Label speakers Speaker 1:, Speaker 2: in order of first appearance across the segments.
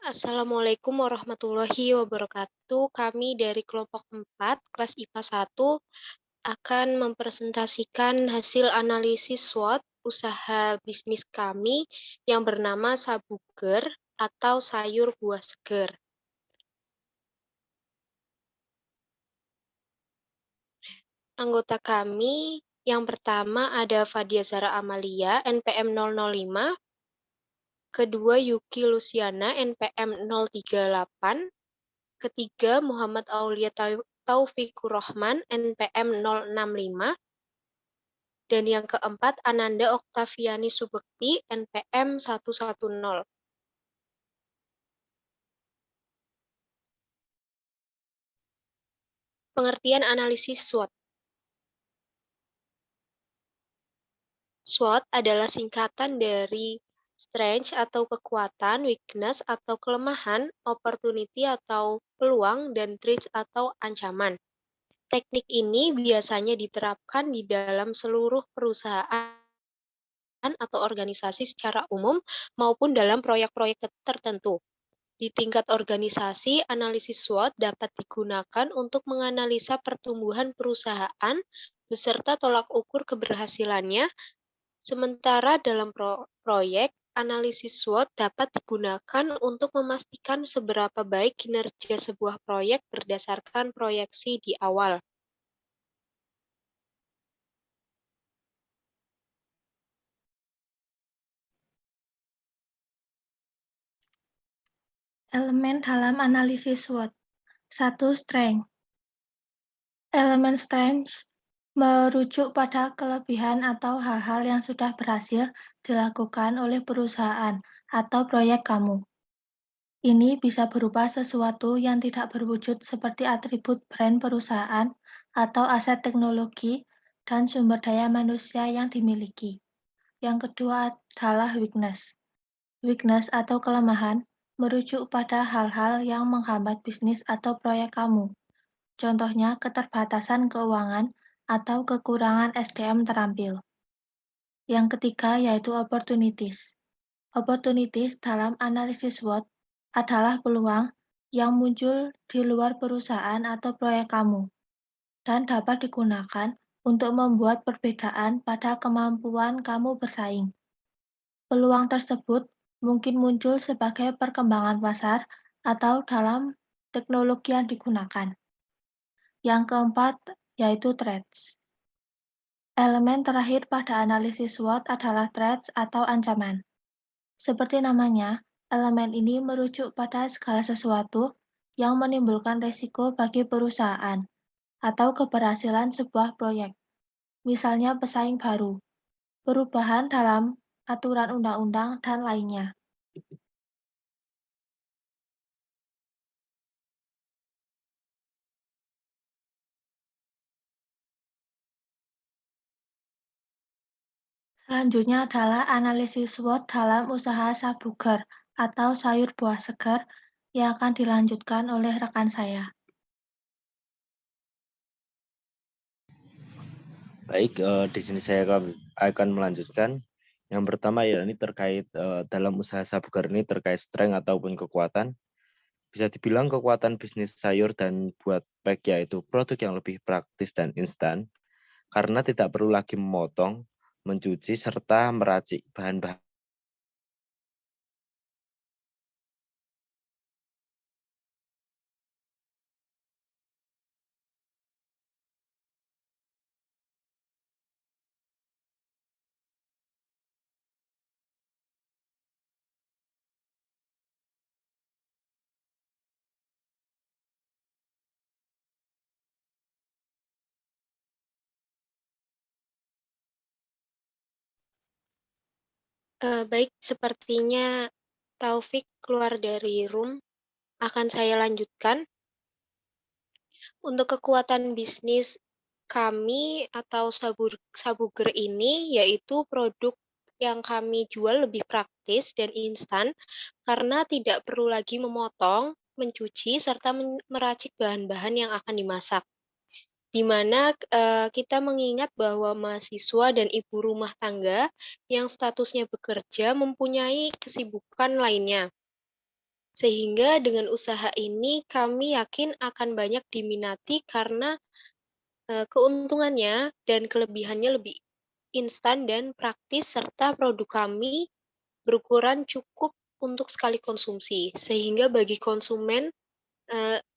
Speaker 1: Assalamualaikum warahmatullahi wabarakatuh. Kami dari kelompok 4, kelas IPA 1, akan mempresentasikan hasil analisis SWOT usaha bisnis kami yang bernama Sabuger atau sayur buah segar. Anggota kami yang pertama ada Fadia Zara Amalia, NPM 005, kedua Yuki Luciana, NPM 038, ketiga Muhammad Aulia Taufikur Rahman, NPM 065, dan yang keempat Ananda Oktaviani Subekti, NPM 110. Pengertian analisis SWOT. SWOT adalah singkatan dari strength atau kekuatan, weakness atau kelemahan, opportunity atau peluang, dan threat atau ancaman. Teknik ini biasanya diterapkan di dalam seluruh perusahaan atau organisasi secara umum maupun dalam proyek-proyek tertentu. Di tingkat organisasi, analisis SWOT dapat digunakan untuk menganalisa pertumbuhan perusahaan beserta tolak ukur keberhasilannya. Sementara dalam proyek, analisis SWOT dapat digunakan untuk memastikan seberapa baik kinerja sebuah proyek berdasarkan proyeksi di awal.
Speaker 2: Elemen dalam analisis SWOT. 1. Strength. Elemen strength merujuk pada kelebihan atau hal-hal yang sudah berhasil dilakukan oleh perusahaan atau proyek kamu. Ini bisa berupa sesuatu yang tidak berwujud seperti atribut brand perusahaan atau aset teknologi dan sumber daya manusia yang dimiliki. Yang kedua adalah weakness. Weakness atau kelemahan merujuk pada hal-hal yang menghambat bisnis atau proyek kamu. Contohnya keterbatasan keuangan atau kekurangan SDM terampil. Yang ketiga yaitu opportunities. Opportunities dalam analisis SWOT adalah peluang yang muncul di luar perusahaan atau proyek kamu dan dapat digunakan untuk membuat perbedaan pada kemampuan kamu bersaing. Peluang tersebut mungkin muncul sebagai perkembangan pasar atau dalam teknologi yang digunakan. Yang keempat yaitu threats. Elemen terakhir pada analisis SWOT adalah threats atau ancaman. Seperti namanya, elemen ini merujuk pada segala sesuatu yang menimbulkan risiko bagi perusahaan atau keberhasilan sebuah proyek. Misalnya pesaing baru, perubahan dalam aturan undang-undang, dan lainnya. Selanjutnya adalah analisis SWOT dalam usaha Sabuger atau sayur buah segar yang akan dilanjutkan oleh rekan saya.
Speaker 3: Baik, di sini saya akan melanjutkan. Yang pertama ya ini terkait dalam usaha Sabuger ini terkait strength ataupun kekuatan. Bisa dibilang kekuatan bisnis sayur dan buat pack yaitu produk yang lebih praktis dan instan karena tidak perlu lagi memotong, mencuci serta meracik bahan-bahan.
Speaker 1: Baik, sepertinya Taufik keluar dari room. Akan saya lanjutkan. Untuk kekuatan bisnis kami atau Sabuger ini yaitu produk yang kami jual lebih praktis dan instan karena tidak perlu lagi memotong, mencuci, serta meracik bahan-bahan yang akan dimasak. Di mana kita mengingat bahwa mahasiswa dan ibu rumah tangga yang statusnya bekerja mempunyai kesibukan lainnya. Sehingga dengan usaha ini kami yakin akan banyak diminati karena keuntungannya dan kelebihannya lebih instan dan praktis serta produk kami berukuran cukup untuk sekali konsumsi. Sehingga bagi konsumen,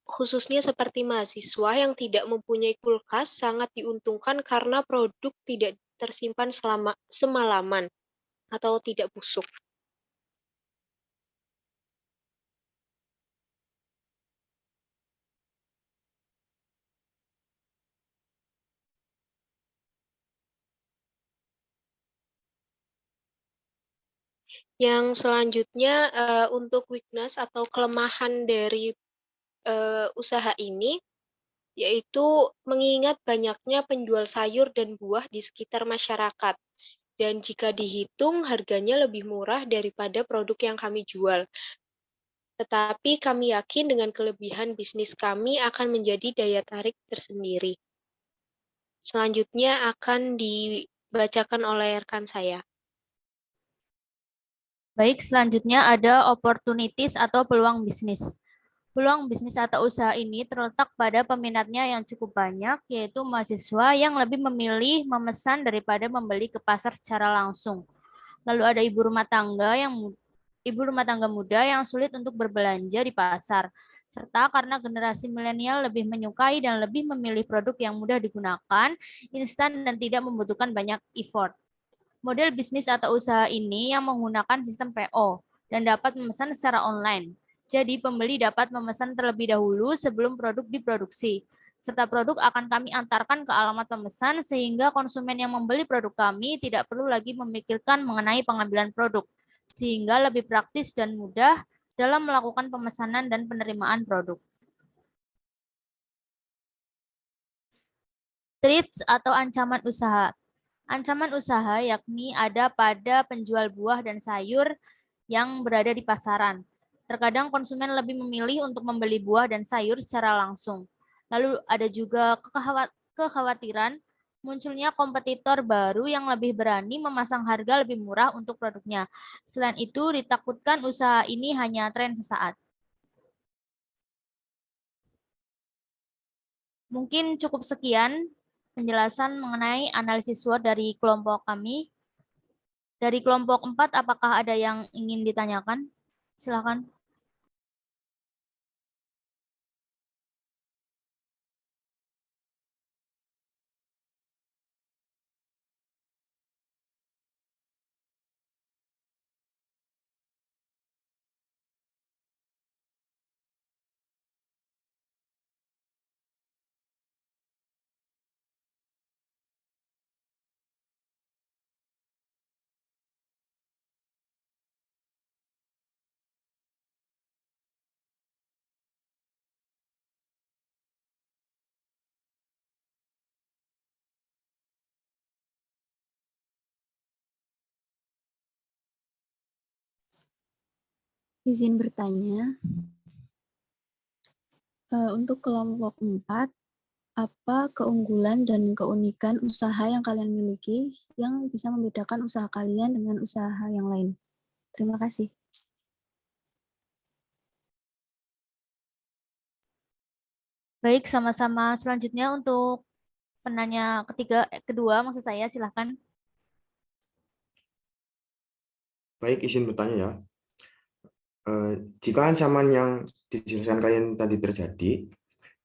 Speaker 1: khususnya seperti mahasiswa yang tidak mempunyai kulkas sangat diuntungkan karena produk tidak tersimpan semalaman atau tidak busuk. Yang selanjutnya, untuk weakness atau kelemahan dari, usaha ini, yaitu mengingat banyaknya penjual sayur dan buah di sekitar masyarakat, dan jika dihitung harganya lebih murah daripada produk yang kami jual. Tetapi kami yakin dengan kelebihan bisnis kami akan menjadi daya tarik tersendiri. Selanjutnya akan dibacakan oleh rekan saya.
Speaker 4: Baik, selanjutnya ada opportunities atau peluang bisnis. Peluang bisnis atau usaha ini terletak pada peminatnya yang cukup banyak, yaitu mahasiswa yang lebih memilih memesan daripada membeli ke pasar secara langsung. Lalu ada ibu rumah tangga muda yang sulit untuk berbelanja di pasar, serta karena generasi milenial lebih menyukai dan lebih memilih produk yang mudah digunakan, instan dan tidak membutuhkan banyak effort. Model bisnis atau usaha ini yang menggunakan sistem PO dan dapat memesan secara online. Jadi pembeli dapat memesan terlebih dahulu sebelum produk diproduksi. Serta produk akan kami antarkan ke alamat pemesan sehingga konsumen yang membeli produk kami tidak perlu lagi memikirkan mengenai pengambilan produk. Sehingga lebih praktis dan mudah dalam melakukan pemesanan dan penerimaan produk. Threats atau ancaman usaha. Ancaman usaha yakni ada pada penjual buah dan sayur yang berada di pasaran. Terkadang konsumen lebih memilih untuk membeli buah dan sayur secara langsung. Lalu ada juga kekhawatiran munculnya kompetitor baru yang lebih berani memasang harga lebih murah untuk produknya. Selain itu, ditakutkan usaha ini hanya tren sesaat. Mungkin cukup sekian penjelasan mengenai analisis SWOT dari kelompok kami. Dari kelompok 4, apakah ada yang ingin ditanyakan? Silakan.
Speaker 5: Izin bertanya, untuk kelompok 4, apa keunggulan dan keunikan usaha yang kalian miliki yang bisa membedakan usaha kalian dengan usaha yang lain? Terima kasih.
Speaker 4: Baik, sama-sama. Selanjutnya untuk penanya kedua, maksud saya, silakan.
Speaker 6: Baik, izin bertanya ya. Jika ancaman yang dijelaskan kalian tadi terjadi,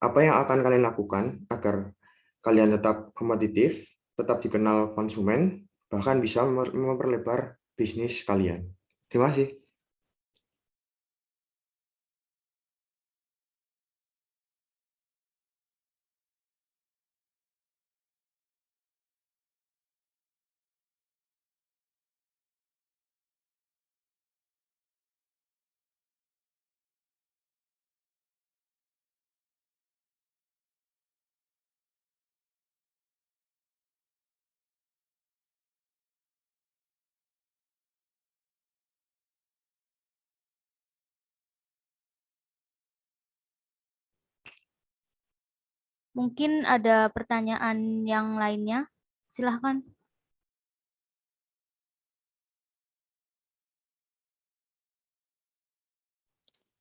Speaker 6: apa yang akan kalian lakukan agar kalian tetap kompetitif, tetap dikenal konsumen, bahkan bisa memperlebar bisnis kalian? Terima kasih.
Speaker 4: Mungkin ada pertanyaan yang lainnya. Silakan.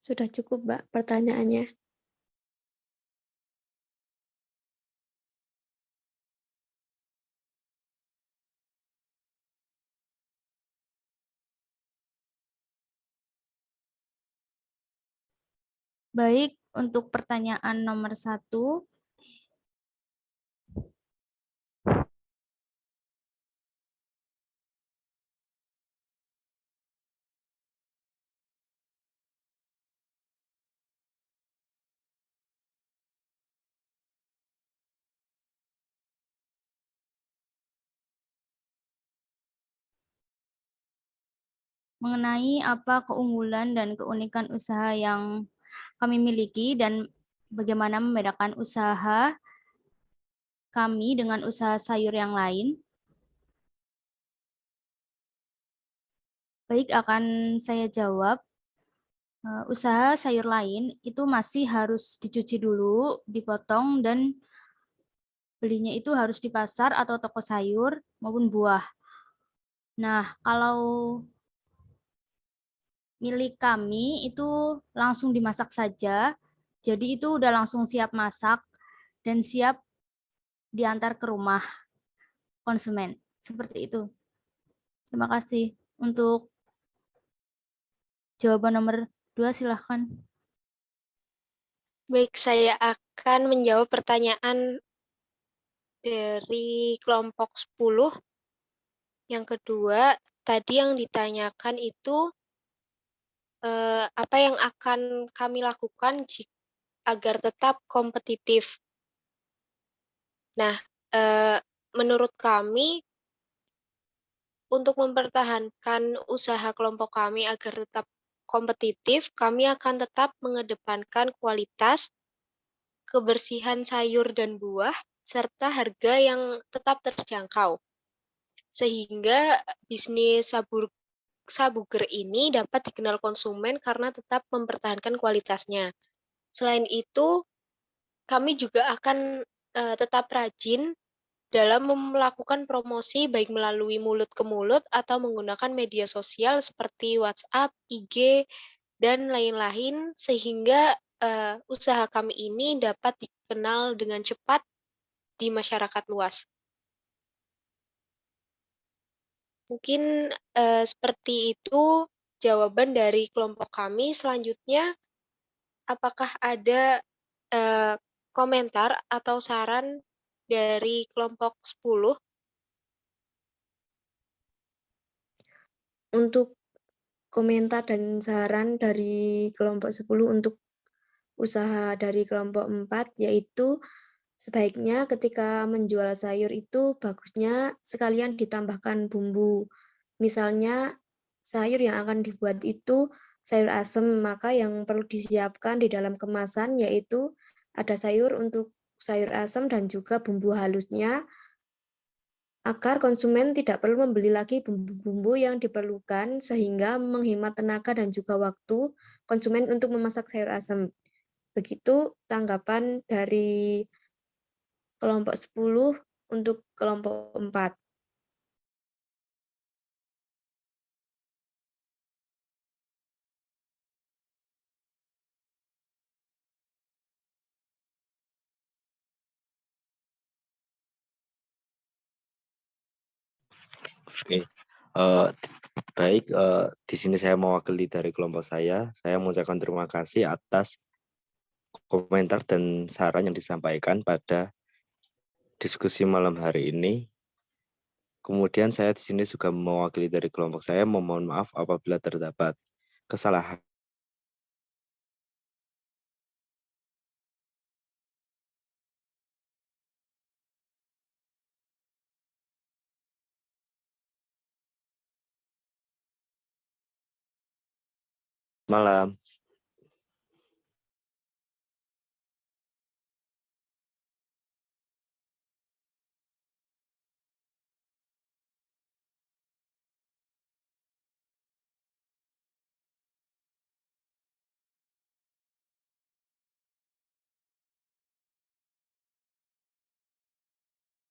Speaker 7: Sudah cukup, Mbak, pertanyaannya.
Speaker 4: Baik, untuk pertanyaan nomor 1, mengenai apa keunggulan dan keunikan usaha yang kami miliki dan bagaimana membedakan usaha kami dengan usaha sayur yang lain. Baik, akan saya jawab. Usaha sayur lain itu masih harus dicuci dulu, dipotong, dan belinya itu harus di pasar atau toko sayur maupun buah. Nah, kalau milik kami itu langsung dimasak saja, jadi itu udah langsung siap masak dan siap diantar ke rumah konsumen. Seperti itu. Terima kasih. Untuk jawaban nomor 2, silahkan.
Speaker 1: Baik, saya akan menjawab pertanyaan dari kelompok 10. Yang kedua, tadi yang ditanyakan itu apa yang akan kami lakukan agar tetap kompetitif. Nah, menurut kami untuk mempertahankan usaha kelompok kami agar tetap kompetitif, kami akan tetap mengedepankan kualitas, kebersihan sayur dan buah, serta harga yang tetap terjangkau. Sehingga bisnis Sabuger ini dapat dikenal konsumen karena tetap mempertahankan kualitasnya. Selain itu, kami juga akan tetap rajin dalam melakukan promosi baik melalui mulut ke mulut atau menggunakan media sosial seperti WhatsApp, IG, dan lain-lain sehingga usaha kami ini dapat dikenal dengan cepat di masyarakat luas. Mungkin seperti itu jawaban dari kelompok kami. Selanjutnya, apakah ada komentar atau saran dari kelompok 10?
Speaker 7: Untuk komentar dan saran dari kelompok 10 untuk usaha dari kelompok 4, yaitu sebaiknya ketika menjual sayur itu bagusnya sekalian ditambahkan bumbu. Misalnya sayur yang akan dibuat itu sayur asem, maka yang perlu disiapkan di dalam kemasan yaitu ada sayur untuk sayur asem dan juga bumbu halusnya, agar konsumen tidak perlu membeli lagi bumbu-bumbu yang diperlukan sehingga menghemat tenaga dan juga waktu konsumen untuk memasak sayur asem. Begitu tanggapan dari kelompok 10 untuk kelompok 4.
Speaker 3: Oke, baik. Di sini saya mewakili dari kelompok saya. Saya mengucapkan terima kasih atas komentar dan saran yang disampaikan pada diskusi malam hari ini. Kemudian saya di sini juga mewakili dari kelompok saya memohon maaf apabila terdapat kesalahan. Malam.